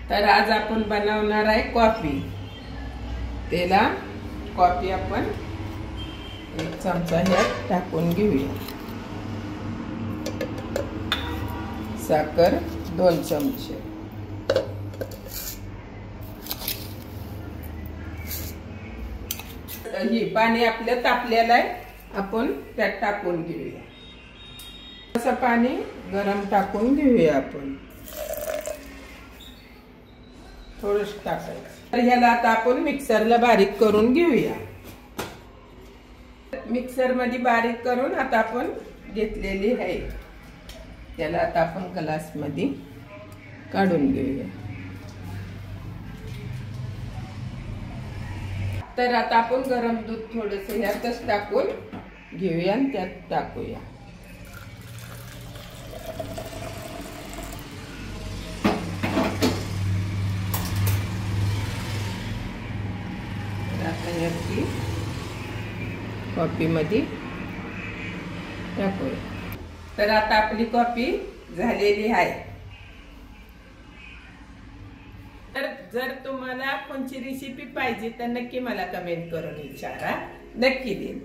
तर आज आपण बनवणार आहे कॉफी। त्याला कॉफी आपण 1 चमचा ह्यात टाकून घेऊया। साखर 2 चमचे। ही पाणी आपलं तापलेलं आहे, आपण त्यात टाकून घेऊया। असं पाणी गरम टाकून घेऊया आपण, थोडंच टाकायचं। तर ह्याला आता आपण मिक्सरला बारीक करून घेऊया। मिक्सर मध्ये बारीक करून आता आपण घेतलेली आहे, त्याला आता आपण ग्लास मध्ये काढून घेऊया। तर आता आपण गरम दूध थोडंसं ह्यातच टाकून घेऊया आणि त्यात टाकूया। आता याची कॉफी मध्ये टाकूया। तर आता आपली कॉफी झालेली आहे। तर जर तुम्हाला कोणची रेसिपी पाहिजे तर नक्की मला कमेंट करून विचारा, नक्की देईन।